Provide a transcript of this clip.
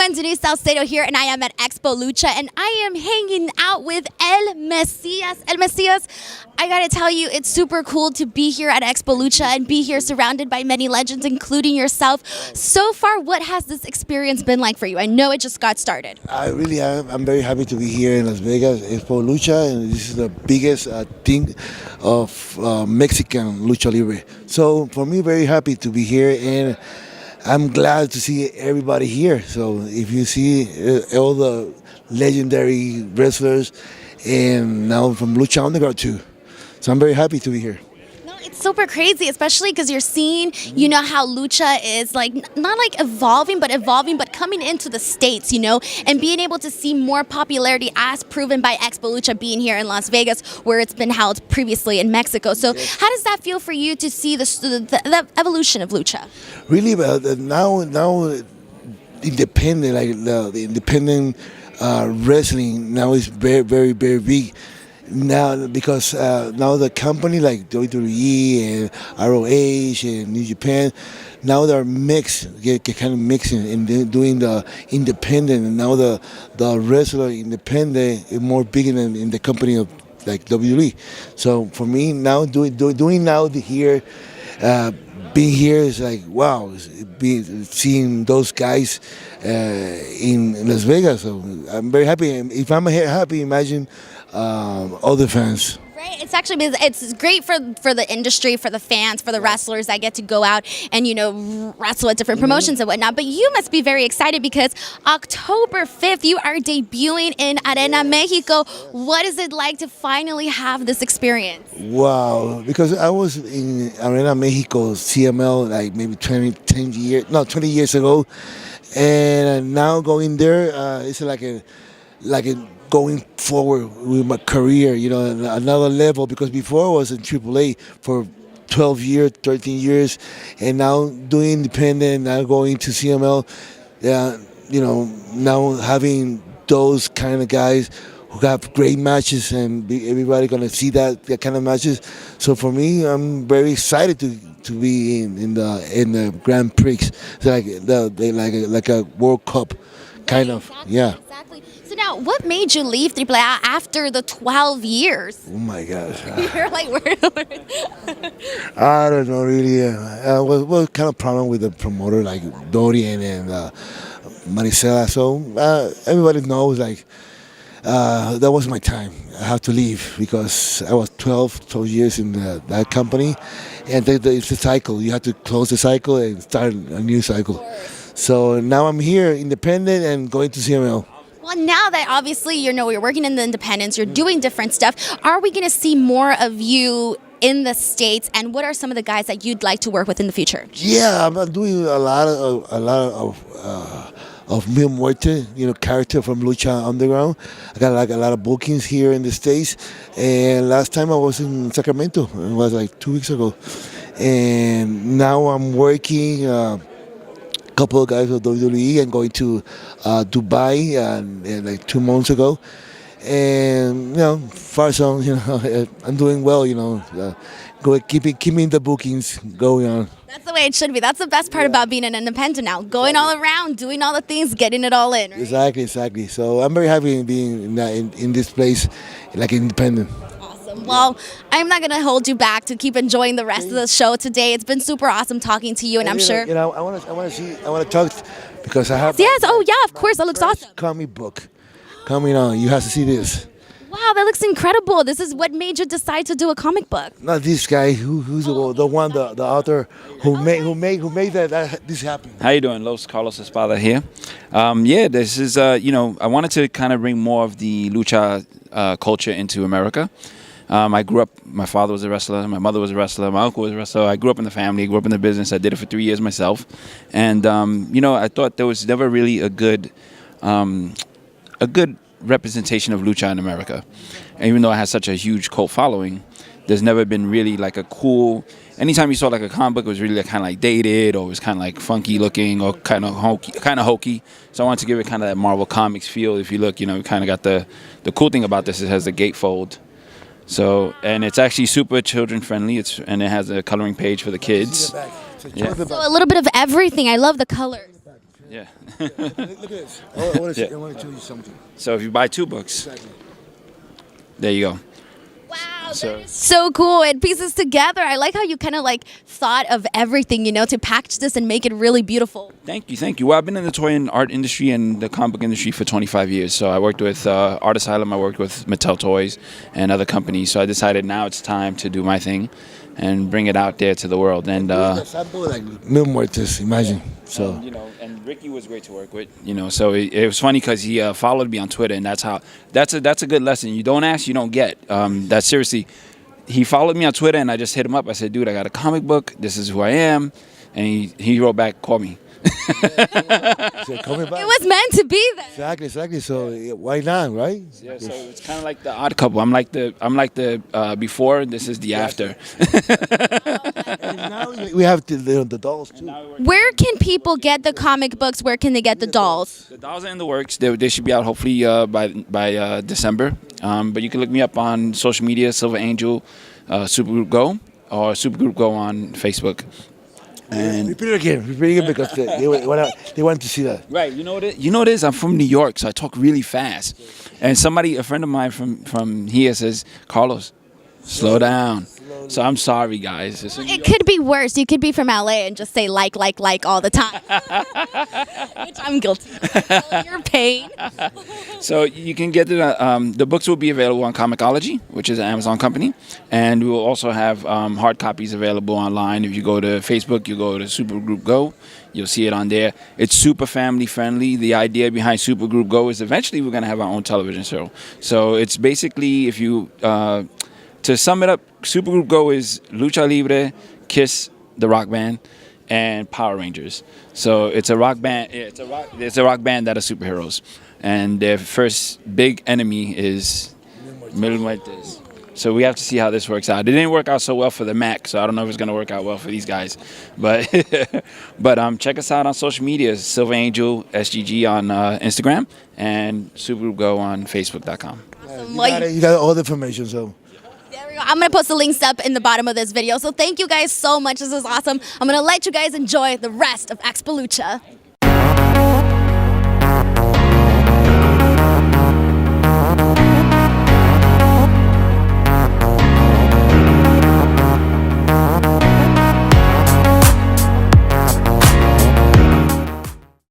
everyone, Denise Salcedo here, and I am at Expo Lucha, and I am hanging out with El Mesias. El Mesias, I gotta tell you, it's super cool to be here at Expo Lucha and be here surrounded by many legends, including yourself. So far, what has this experience been like for you? I know it just got started. I really am. I'm very happy to be here in Las Vegas, Expo Lucha, and this is the biggest thing of Mexican Lucha Libre. So for me, very happy to be here, and I'm glad to see everybody here. So if you see all the legendary wrestlers, and now from Lucha Underground too. So I'm very happy to be here. No, it's super crazy, especially because you're seeing, you know, how Lucha is like, not like evolving, but coming into the States, you know, and being able to see more popularity as proven by Expo Lucha being here in Las Vegas, where it's been held previously in Mexico. So how does that feel for you to see the evolution of Lucha? Really, now independent, like the independent wrestling now is very, very, very big. Now, because now the company like WWE and ROH and New Japan, now they're mixed, get kind of mixing and doing the independent. And now the wrestler independent is more bigger than in the company of like WWE. So for me now, doing now here, being here is like wow, seeing those guys in Las Vegas. So I'm very happy. If I'm happy, imagine other fans. Right, it's actually it's great for the industry, for the fans, for the wrestlers that get to go out and, you know, wrestle at different promotions and whatnot. But you must be very excited because October 5th you are debuting in Arena Mexico. What is it like to finally have this experience? Wow, because I was in Arena Mexico CML like maybe 20 years ago, and now going there, it's like a going forward with my career, you know, another level, because before I was in AAA for 12 years, 13 years, and now doing independent, now going to CML, you know, now having those kind of guys who have great matches, and everybody gonna see that kind of matches. So for me, I'm very excited to be in the Grand Prix. It's like a World Cup, kind of, exactly, yeah. Exactly. So now, what made you leave AAA after the 12 years? Oh my gosh. You're like, I don't know really. What kind of problem with the promoter like Dorian and Maricela? So everybody knows like that was my time. I have to leave because I was 12 years in that company, and it's a cycle. You have to close the cycle and start a new cycle. So now I'm here, independent, and going to CML. Well, now that obviously you're working in the independents, you're doing different stuff, are we going to see more of you in the States? And what are some of the guys that you'd like to work with in the future? Yeah, I'm doing a lot of Mil Muerte, you know, character from Lucha Underground. I got like a lot of bookings here in the States, and last time I was in Sacramento. It was like 2 weeks ago, and now I'm working. Couple of guys with WWE and going to Dubai and like 2 months ago, and you know, far so, you know, I'm doing well, you know, keeping the bookings going on. That's the way it should be. That's the best part about being an independent now, going all around, doing all the things, getting it all in. Right? Exactly. So I'm very happy being in this place, like independent. Well, I'm not going to hold you back to keep enjoying the rest of the show today. It's been super awesome talking to you, and I'm sure. You know, I want to talk because I have. Yes. Oh, yeah. Of course, that looks awesome. Comic book coming on. You have to see this. Wow, that looks incredible. This is what made you decide to do a comic book. Not this guy who's the author who made this happen. How you doing? Carlos Espada here. Yeah, this is you know, I wanted to kind of bring more of the lucha culture into America. I grew up, my father was a wrestler, my mother was a wrestler, my uncle was a wrestler. I grew up in the family, grew up in the business. I did it for 3 years myself. And, you know, I thought there was never really a good representation of lucha in America. And even though it has such a huge cult following, there's never been really like a cool, anytime you saw like a comic book, it was really like, kind of like dated, or it was kind of like funky looking, or kind of hokey. So I wanted to give it kind of that Marvel Comics feel. If you look, you know, we kind of got the cool thing about this, it has the gatefold. So, and it's actually super children friendly. And it has a coloring page for the kids. Yeah. So a little bit of everything. I love the colors. Yeah. Look at this. I want to show you something. So if you buy 2 books, there you go. Wow, So- that is so cool. It pieces together. I like how you kind of like thought of everything, you know, to package this and make it really beautiful. Thank you. Well, I've been in the toy and art industry and the comic book industry for 25 years. So I worked with Art Asylum, I worked with Mattel Toys and other companies. So I decided now it's time to do my thing and bring it out there to the world. And Sample like Mil Muertes, imagine. So and Ricky was great to work with. So it was funny because he followed me on Twitter, and that's a good lesson. You don't ask, you don't get. That's seriously. He followed me on Twitter, and I just hit him up. I said, "Dude, I got a comic book. This is who I am." And he wrote back, "Call me." coming back. It was meant to be then. Exactly. So why not, right? Yeah, so it's kind of like the odd couple. I'm like the before. This is the after. And now we have the dolls too. Where can people get the comic books? Where can they get the dolls? The dolls are in the works. They should be out hopefully by December. But you can look me up on social media, Silver Angel, Supergroup Go, or Supergroup Go on Facebook. And Repeat it again because they want to see that. right, you know what it is? I'm from New York, so I talk really fast. And a friend of mine from here says, "Carlos, slow down." So I'm sorry, guys. It could be worse. You could be from LA and just say like all the time. Which I'm guilty of. Your pain. So you can get the books will be available on Comixology, which is an Amazon company, and we will also have hard copies available online. If you go to Facebook, you go to Supergroup Go, you'll see it on there. It's super family friendly. The idea behind Supergroup Go is eventually we're going to have our own television show. So it's basically, if you to sum it up, Supergroup Go is Lucha Libre, Kiss, the rock band, and Power Rangers. So it's a rock band. It's a rock band that are superheroes, and their first big enemy is Mil Muertes. So we have to see how this works out. It didn't work out so well for the Mac, so I don't know if it's gonna work out well for these guys. But check us out on social media: Silver Angel SGG on Instagram and Supergroup Go on Facebook.com. You got all the information, so. There we go. I'm going to post the links up in the bottom of this video. So thank you guys so much. This was awesome. I'm going to let you guys enjoy the rest of Expo Lucha.